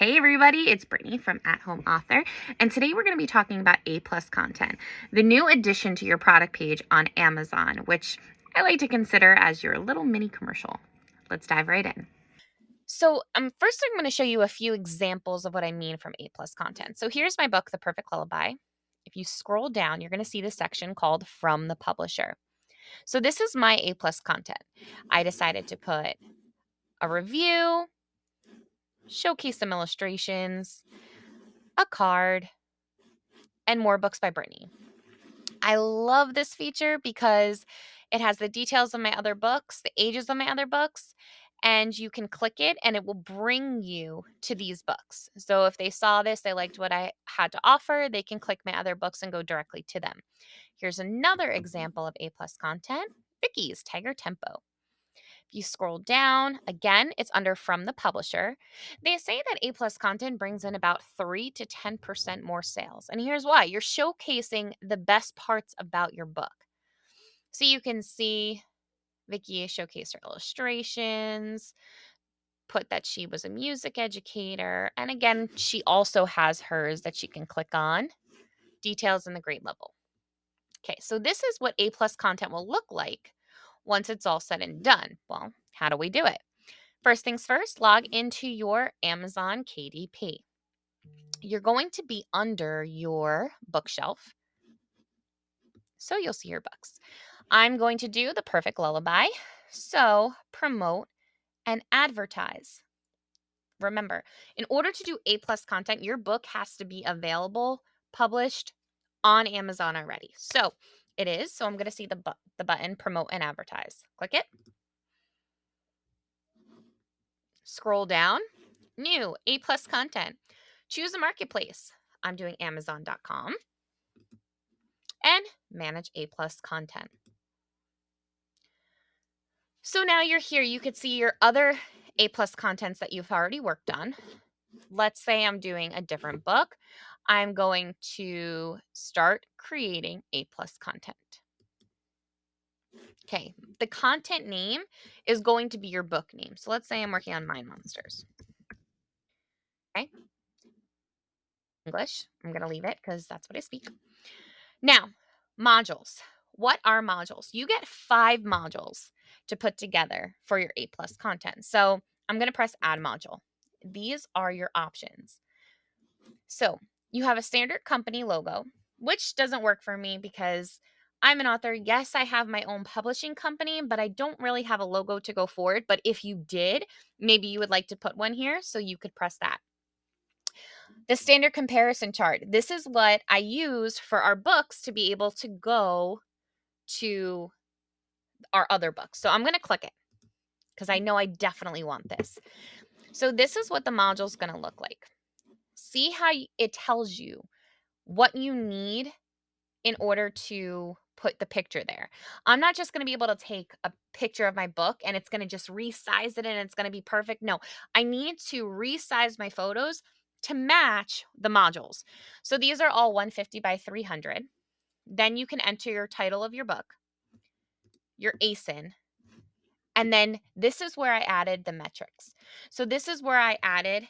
Hey everybody, it's Brittany from At Home Author, and today we're going to be talking about A-plus content, the new addition to your product page on Amazon, which I like to consider as your little mini commercial. Let's dive right in. So, first I'm going to show you a few examples of what I mean from A-plus content. So here's my book, The Perfect Lullaby. If you scroll down, you're going to see the section called From the Publisher. So this is my A-plus content. I decided to put a review, showcase some illustrations, a card, and more books by Brittany. I love this feature because it has the details of my other books, the ages of my other books, and you can click it and it will bring you to these books. So if they saw this, they liked what I had to offer, they can click my other books and go directly to them. Here's another example of A-plus content, Vicky's Tiger Tempo. If you scroll down, again, it's under From the Publisher. They say that A-plus content brings in about 3 to 10% more sales. And here's why. You're showcasing the best parts about your book. So you can see Vicky showcase her illustrations, put that she was a music educator. And again, she also has hers that she can click on. Details in the grade level. Okay, so this is what A-plus content will look like once it's all said and done. Well, how do we do it? First things first, log into your Amazon KDP. You're going to be under your bookshelf, so you'll see your books. I'm going to do The Perfect Lullaby, so promote and advertise. Remember, in order to do A-plus content, your book has to be available, published on Amazon already. So it is. So I'm going to see the button promote and advertise. Click it. Scroll down. New A-plus content. Choose a marketplace. I'm doing Amazon.com. And manage A-plus content. So now you're here. You could see your other A-plus contents that you've already worked on. Let's say I'm doing a different book. I'm going to start creating A-plus content. Okay, the content name is going to be your book name. So let's say I'm working on Mind Monsters. Okay, English. I'm going to leave it because that's what I speak. Now, modules. What are modules? You get 5 modules to put together for your A-plus content. So I'm going to press Add Module. These are your options. So you have a standard company logo, which doesn't work for me because I'm an author. Yes, I have my own publishing company, but I don't really have a logo to go forward. But if you did, maybe you would like to put one here, so you could press that. The standard comparison chart. This is what I use for our books to be able to go to our other books. So I'm going to click it because I know I definitely want this. So this is what the module is going to look like. See how it tells you what you need in order to put the picture there. I'm not just going to be able to take a picture of my book and it's going to just resize it and it's going to be perfect. No, I need to resize my photos to match the modules. So these are all 150 by 300. Then you can enter your title of your book, your ASIN, and then this is where I added the metrics. So this is where I added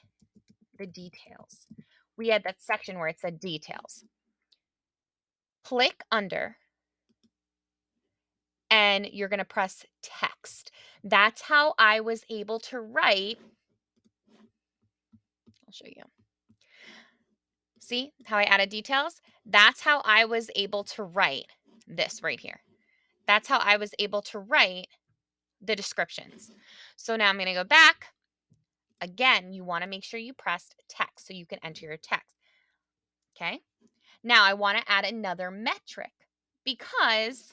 the details. We had that section where it said details. Click under and you're going to press text. That's how I was able to write. I'll show you. See how I added details? That's how I was able to write this right here. That's how I was able to write the descriptions. So now I'm going to go back. Again, you want to make sure you pressed text so you can enter your text. Okay. Now I want to add another metric because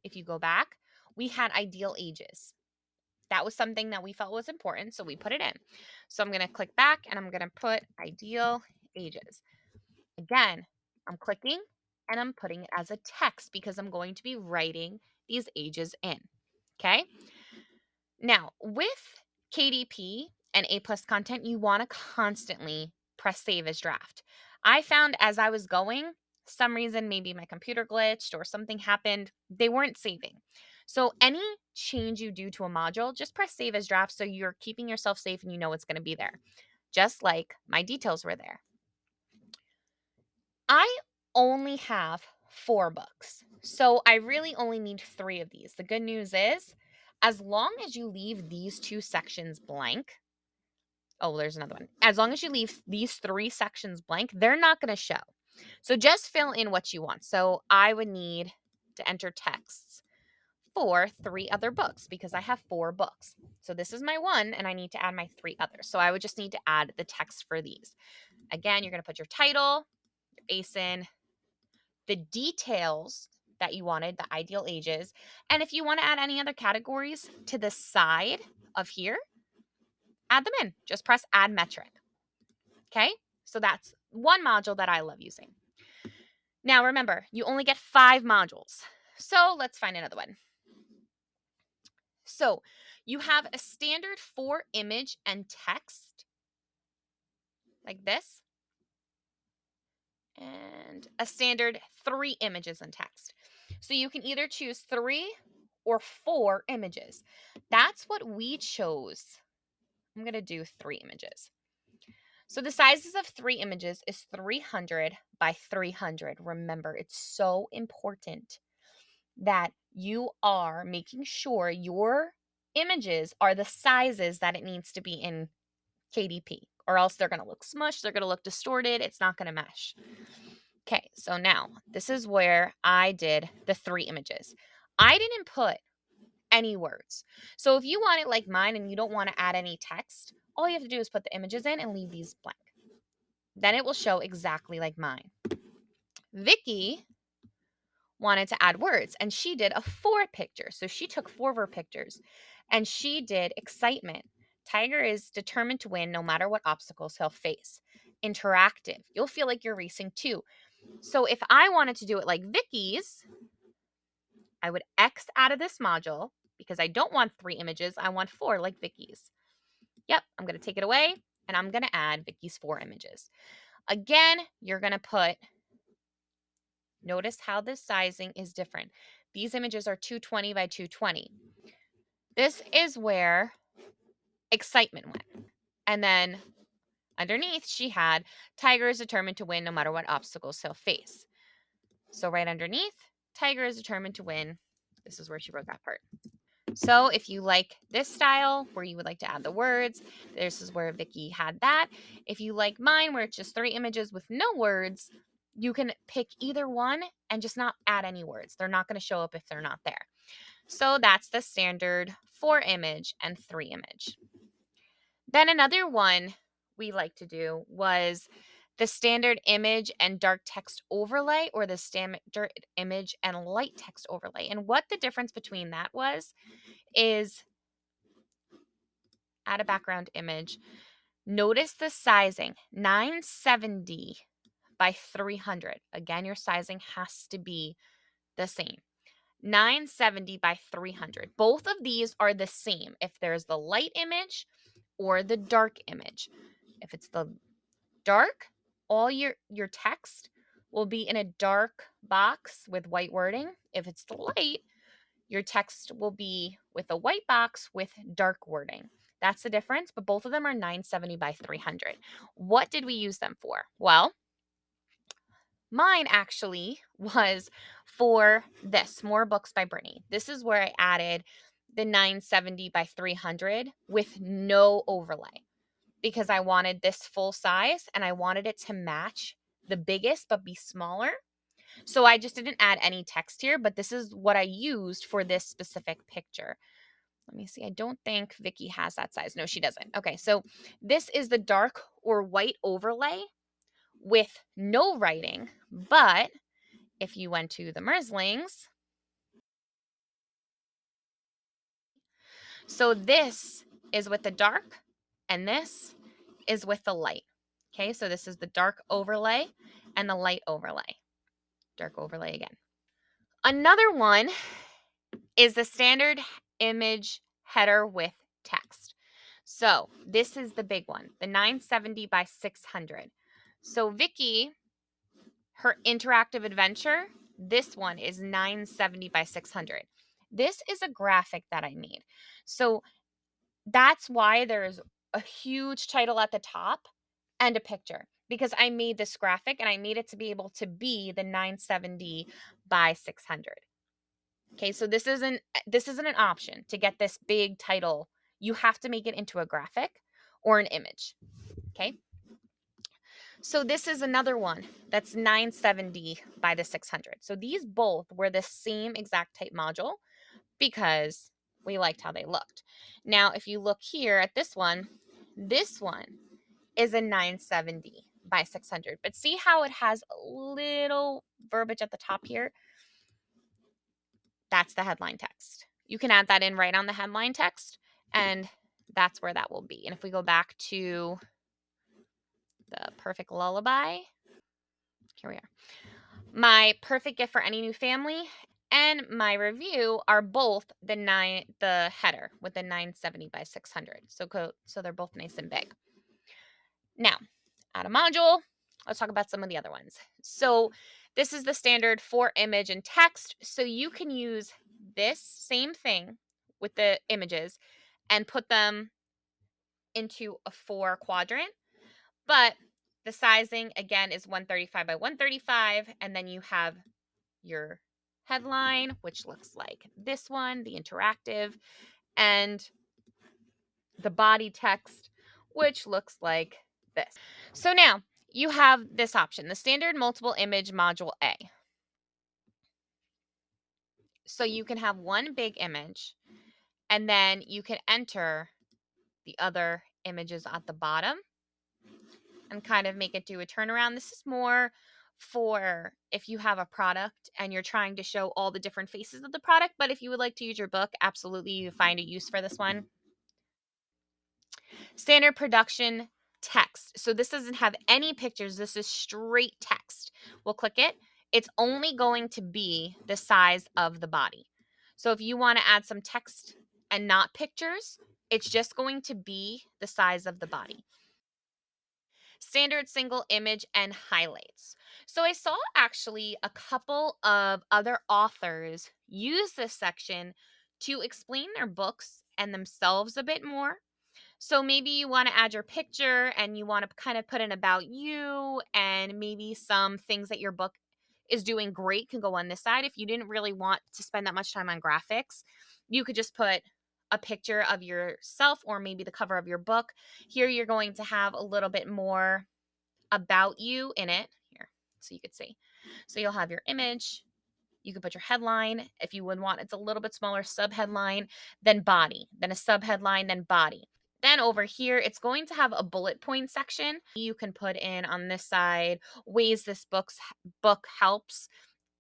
if you go back, we had ideal ages. That was something that we felt was important, so we put it in. So I'm going to click back and I'm going to put ideal ages. Again, I'm clicking and I'm putting it as a text because I'm going to be writing these ages in. Okay. Now, with KDP and A-plus content, you want to constantly press save as draft. I found as I was going, some reason, maybe my computer glitched or something happened, they weren't saving. So any change you do to a module, just press save as draft so you're keeping yourself safe and you know it's going to be there. just like my details were there. I only have 4 books, so I really only need 3 of these. The good news is, as long as you leave these 2 sections blank, oh, there's another one. As long as you leave these 3 sections blank, they're not going to show. So just fill in what you want. So I would need to enter texts for 3 other books because I have 4 books. So this is my 1 and I need to add my 3 others. So I would just need to add the text for these. Again, you're going to put your title, your ASIN, the details that you wanted, the ideal ages. And if you want to add any other categories to the side of here, add them in. Just press add metric. Okay? So that's one module that I love using. Now remember, you only get 5 modules. So let's find another one. So you have a standard 4 image and text like this, and a standard 3 images and text. So you can either choose 3 or 4 images. That's what we chose. I'm going to do 3 images. So the sizes of 3 images is 300 by 300. Remember, it's so important that you are making sure your images are the sizes that it needs to be in KDP, or else they're going to look smushed, they're going to look distorted, it's not going to mesh. Okay, so now this is where I did the 3 images. I didn't put any words. So if you want it like mine and you don't want to add any text, all you have to do is put the images in and leave these blank. Then it will show exactly like mine. Vicky wanted to add words and she did a 4 picture. So she took 4 of her pictures and she did excitement. Tiger is determined to win no matter what obstacles he'll face. Interactive. You'll feel like you're racing too. So if I wanted to do it like Vicky's, I would X out of this module because I don't want 3 images. I want 4 like Vicky's. Yep, I'm going to take it away and I'm going to add Vicky's 4 images. Again, you're going to put, notice how the sizing is different. These images are 220 by 220. This is where excitement went. And then underneath, she had Tiger is determined to win no matter what obstacles he'll face. So right underneath, Tiger is determined to win. This is where she wrote that part. So if you like this style where you would like to add the words, this is where Vicky had that. If you like mine where it's just 3 images with no words, you can pick either one and just not add any words. They're not going to show up if they're not there. So that's the standard 4 image and 3 image. Then another one we like to do was the standard image and dark text overlay, or the standard image and light text overlay. And what the difference between that was is add a background image. Notice the sizing, 970 by 300. Again, your sizing has to be the same. 970 by 300. Both of these are the same if there's the light image or the dark image. If it's the dark, all your text will be in a dark box with white wording. If it's the light, your text will be with a white box with dark wording. That's the difference, but both of them are 970 by 300. What did we use them for? Well, mine actually was for this, More Books by Brittany. This is where I added the 970 by 300 with no overlay because I wanted this full size and I wanted it to match the biggest but be smaller. So I just didn't add any text here, but this is what I used for this specific picture. Let me see. I don't think Vicky has that size. No, she doesn't. Okay, so this is the dark or white overlay with no writing, but if you went to the Merslings, so this is with the dark and this is with the light. Okay, so this is the dark overlay and the light overlay. Dark overlay again. Another one is the standard image header with text. So this is the big one, the 970 by 600. So Vicky, her interactive adventure, this one is 970 by 600. This is a graphic that I made. So that's why there's a huge title at the top and a picture because I made this graphic and I made it to be able to be the 970 by 600. Okay, so this isn't an option to get this big title. You have to make it into a graphic or an image. Okay? So this is another one that's 970 by the 600. So these both were the same exact type module because we liked how they looked. Now, if you look here at this one is a 970 by 600. But see how it has a little verbiage at the top here? That's the headline text. You can add that in right on the headline text, and that's where that will be. And if we go back to the perfect lullaby, here we are. My perfect gift for any new family and my review are both the header with the 970 by 600. So they're both nice and big. Now, add a module. Let's talk about some of the other ones. So this is the standard for image and text. So you can use this same thing with the images and put them into a 4 quadrant. But the sizing, again, is 135 by 135. And then you have your headline, which looks like this one, the interactive, and the body text, which looks like this. So now you have this option, the standard multiple image module A. So you can have one big image and then you can enter the other images at the bottom and kind of make it do a turnaround. This is more for if you have a product and you're trying to show all the different faces of the product. But if you would like to use your book, absolutely you find a use for this one. Standard production text. So this doesn't have any pictures. This is straight text. We'll click it. It's only going to be the size of the body. So if you want to add some text and not pictures, it's just going to be the size of the body. Standard single image and highlights. So I saw actually a couple of other authors use this section to explain their books and themselves a bit more. So maybe you want to add your picture and you want to kind of put in about you and maybe some things that your book is doing great can go on this side. If you didn't really want to spend that much time on graphics, you could just put a picture of yourself or maybe the cover of your book. Here you're going to have a little bit more about you in it. Here, so you could see. So you'll have your image. You could put your headline if you would want. It's a little bit smaller, subheadline, then body, then a subheadline, then body. Then over here, it's going to have a bullet point section. You can put in on this side ways this book helps.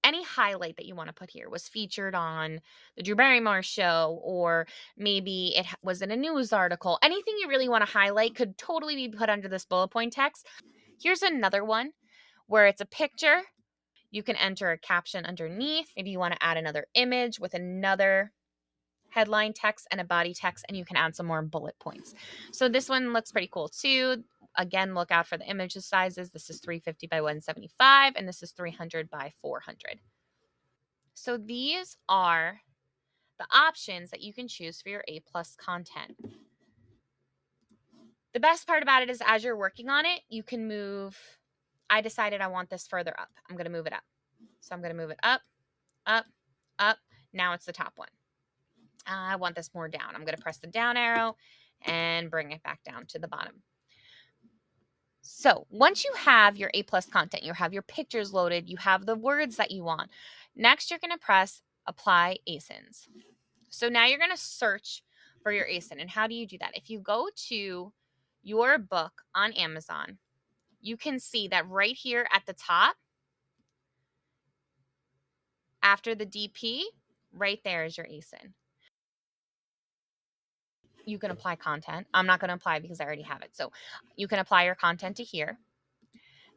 Any highlight that you want to put here was featured on the Drew Barrymore show, or maybe it was in a news article. Anything you really want to highlight could totally be put under this bullet point text. Here's another one where it's a picture. You can enter a caption underneath. Maybe you want to add another image with another headline text and a body text, and you can add some more bullet points. So this one looks pretty cool too. Again, look out for the image sizes. This is 350 by 175, and this is 300 by 400. So these are the options that you can choose for your A+ content. The best part about it is as you're working on it, you can move. I decided I want this further up. I'm going to move it up. So I'm going to move it up, up, up. Now it's the top one. I want this more down. I'm going to press the down arrow and bring it back down to the bottom. So once you have your A+ content, you have your pictures loaded, you have the words that you want. Next, you're going to press apply ASINs. So now you're going to search for your ASIN. And how do you do that? If you go to your book on Amazon, you can see that right here at the top, after the DP, right there is your ASIN. You can apply content. I'm not going to apply because I already have it. So you can apply your content to here.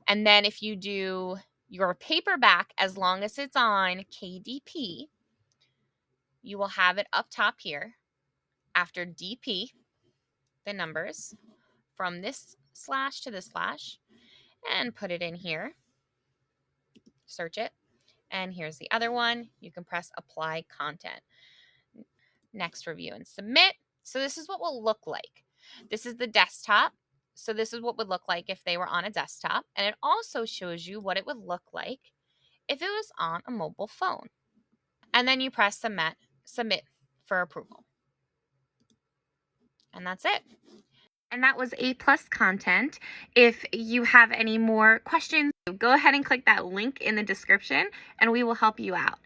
And then if you do your paperback, as long as it's on KDP, you will have it up top here after DP, the numbers from this slash to this slash, and put it in here. Search it. And here's the other one. You can press apply content. Next, review and submit. So this is what will look like. This is the desktop. So this is what would look like if they were on a desktop. And it also shows you what it would look like if it was on a mobile phone. And then you press submit for approval. And that's it. And that was A+ content. If you have any more questions, go ahead and click that link in the description and we will help you out.